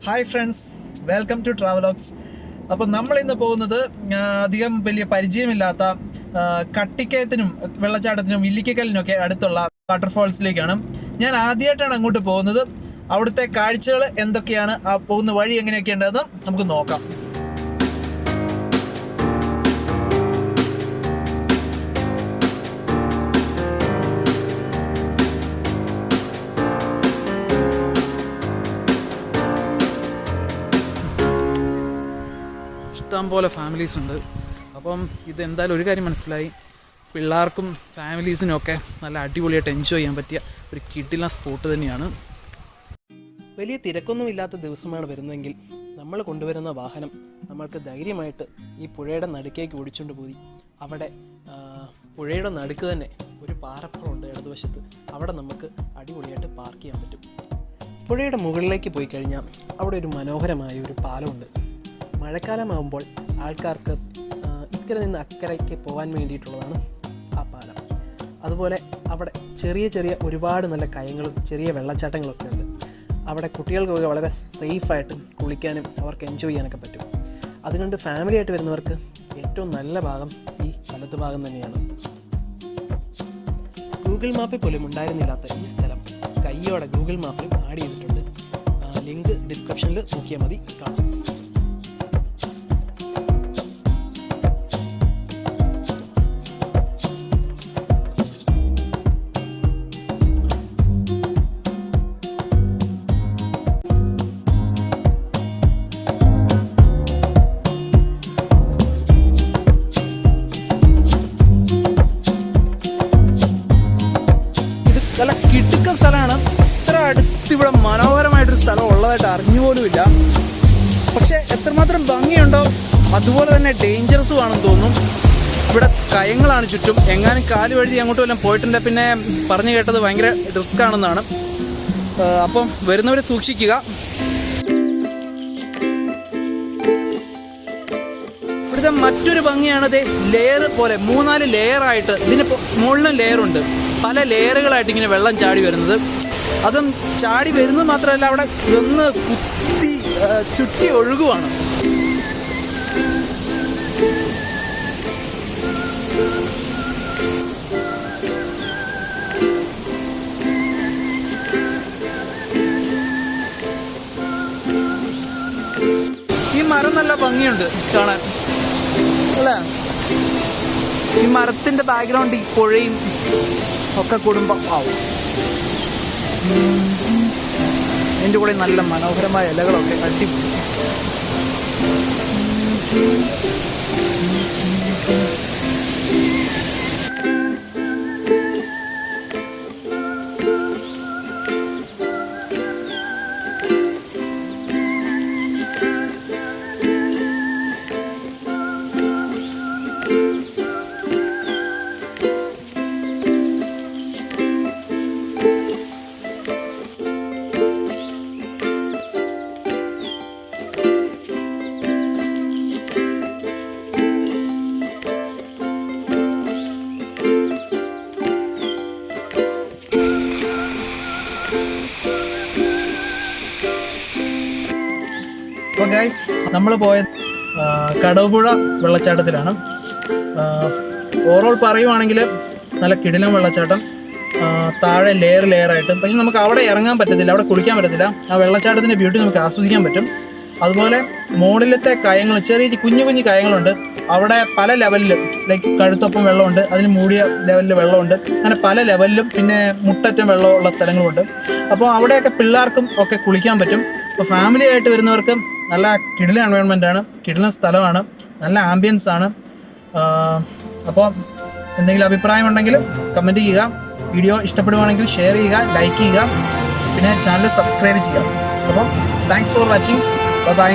Hi friends, welcome to travelogues. അപ്പോൾ നമ്മളിന്ന് പോകുന്നത് അധികം വലിയ പരിചയമില്ലാത്ത കട്ടിക്കയത്തിനും വെള്ളച്ചാട്ടത്തിനും ഇല്ലിക്കക്കലിനൊക്കെ അടുത്തുള്ള വാട്ടർഫാൾസിലേക്കാണ്. ഞാൻ ആദ്യമായിട്ടാണ് അങ്ങോട്ട് പോകുന്നത്. അവിടുത്തെ കാഴ്ചകൾ എന്തൊക്കെയാണ്, ആ പോകുന്ന വഴി എങ്ങനെയൊക്കെ ഉണ്ടെന്ന് നമുക്ക് നോക്കാം. ഇഷ്ടം പോലെ ഫാമിലീസ് ഉണ്ട്. അപ്പം ഇതെന്തായാലും ഒരു കാര്യം മനസ്സിലായി, പിള്ളേർക്കും ഫാമിലീസിനും ഒക്കെ നല്ല അടിപൊളിയായിട്ട് എൻജോയ് ചെയ്യാൻ പറ്റിയ ഒരു കിടിലൻ സ്പോട്ട് തന്നെയാണ്. വലിയ തിരക്കൊന്നുമില്ലാത്ത ദിവസമാണ് വരുന്നതെങ്കിൽ നമ്മൾ കൊണ്ടുവരുന്ന വാഹനം നമ്മൾക്ക് ധൈര്യമായിട്ട് ഈ പുഴയുടെ നടുക്കേക്ക് ഓടിച്ചുകൊണ്ട് പോയി അവിടെ പുഴയുടെ നടുക്ക് തന്നെ ഒരു പാറപ്പുറമുണ്ട് ഇടതുവശത്ത്. അവിടെ നമുക്ക് അടിപൊളിയായിട്ട് പാർക്ക് ചെയ്യാൻ പറ്റും. പുഴയുടെ മുകളിലേക്ക് പോയി കഴിഞ്ഞാൽ അവിടെ ഒരു മനോഹരമായ ഒരു പാലമുണ്ട്. മഴക്കാലമാകുമ്പോൾ ആൾക്കാർക്ക് ഇക്കരെ നിന്ന് അക്കരയ്ക്ക് പോകാൻ വേണ്ടിയിട്ടുള്ളതാണ് ആ പാലം. അതുപോലെ അവിടെ ചെറിയ ചെറിയ ഒരുപാട് നല്ല കയങ്ങളും ചെറിയ വെള്ളച്ചാട്ടങ്ങളൊക്കെ ഉണ്ട്. അവിടെ കുട്ടികൾക്കൊക്കെ വളരെ സേഫായിട്ട് കുളിക്കാനും അവർക്ക് എൻജോയ് ചെയ്യാനൊക്കെ പറ്റും. അതുകൊണ്ട് ഫാമിലിയായിട്ട് വരുന്നവർക്ക് ഏറ്റവും നല്ല ഭാഗം ഈ വലത്ത് ഭാഗം തന്നെയാണ്. ഗൂഗിൾ മാപ്പിൽ പോലും ഉണ്ടായിരുന്നില്ലാത്ത ഈ സ്ഥലം കയ്യോടെ ഗൂഗിൾ മാപ്പിൽ ആഡ് ചെയ്തിട്ടുണ്ട്. ലിങ്ക് ഡിസ്ക്രിപ്ഷനിൽ നോക്കിയാൽ മതി, കാണാം. നല്ല കിടുക്കൻ സ്ഥലമാണ്. ഇത്ര അടുത്ത് ഇവിടെ മനോഹരമായിട്ടൊരു സ്ഥലം ഉള്ളതായിട്ട് അറിഞ്ഞുപോലുമില്ല. പക്ഷേ എത്രമാത്രം ഭംഗിയുണ്ടോ അതുപോലെ തന്നെ ഡേഞ്ചറസും ആണെന്ന് തോന്നും. ഇവിടെ കയങ്ങളാണ് ചുറ്റും. എങ്ങാനും കാല് വഴുതി അങ്ങോട്ടും എല്ലാം പോയിട്ടുണ്ട്. പിന്നെ പറഞ്ഞു കേട്ടത് ഭയങ്കര റിസ്ക് ആണെന്നാണ്. അപ്പം വരുന്നവരെ സൂക്ഷിക്കുക. ഇവിടുത്തെ മറ്റൊരു ഭംഗിയാണത്, ലെയർ പോലെ 3-4 ലെയറായിട്ട്, ഇതിന് മുകളിലും ലെയറുണ്ട്. പല ലെയറുകളായിട്ട് ഇങ്ങനെ വെള്ളം ചാടി വരുന്നത്. അതും ചാടി വരുന്നത് മാത്രമല്ല, അവിടെ ഒന്ന് കുത്തി ചുറ്റി ഒഴുകുവാണ്. ഈ മരം നല്ല ഭംഗിയുണ്ട് കാണാൻ അല്ലേ? ഈ മരത്തിൻ്റെ ബാക്ക്ഗ്രൗണ്ട് ഈ പുഴയും ഒക്കെ കുടുംബം ആവും. എൻ്റെ കൂടെ നല്ല മനോഹരമായ ഇലകളൊക്കെ അടിപൊളി. അപ്പോൾ ഗൈസ്, നമ്മൾ പോയത് കടവുപുഴ വെള്ളച്ചാട്ടത്തിലാണ്. ഓവറോൾ പറയുവാണെങ്കിൽ നല്ല കിടിലൻ വെള്ളച്ചാട്ടം. താഴെ ലെയറായിട്ട്. പക്ഷെ നമുക്ക് അവിടെ ഇറങ്ങാൻ പറ്റത്തില്ല, അവിടെ കുളിക്കാൻ പറ്റത്തില്ല. ആ വെള്ളച്ചാട്ടത്തിൻ്റെ ബ്യൂട്ടി നമുക്ക് ആസ്വദിക്കാൻ പറ്റും. അതുപോലെ മുകളിലത്തെ കയങ്ങൾ, ചെറിയ കുഞ്ഞു കുഞ്ഞു കയങ്ങളുണ്ട്. അവിടെ പല ലെവലിലും, ലൈക്ക് കഴുത്തൊപ്പം വെള്ളമുണ്ട്, അതിന് മൂടിയ ലെവലിൽ വെള്ളമുണ്ട്. അങ്ങനെ പല ലെവലിലും പിന്നെ മുട്ടറ്റം വെള്ളമുള്ള സ്ഥലങ്ങളുമുണ്ട്. അപ്പോൾ അവിടെയൊക്കെ പിള്ളേർക്കും ഒക്കെ കുളിക്കാൻ പറ്റും. അപ്പോൾ ഫാമിലി ആയിട്ട് വരുന്നവർക്ക് നല്ല കിടിലൻ എൻവയോൺമെൻറ്റാണ്, കിടിലൻ സ്ഥലമാണ്, നല്ല ആംബിയൻസ് ആണ്. അപ്പോൾ എന്തെങ്കിലും അഭിപ്രായം ഉണ്ടെങ്കിൽ കമൻറ്റ് ചെയ്യുക. വീഡിയോ ഇഷ്ടപ്പെടുവാണെങ്കിൽ ഷെയർ ചെയ്യുക, ലൈക്ക് ചെയ്യുക, പിന്നെ ചാനൽ സബ്സ്ക്രൈബ് ചെയ്യുക. അപ്പം താങ്ക്സ് ഫോർ വാച്ചിങ്. ബൈ.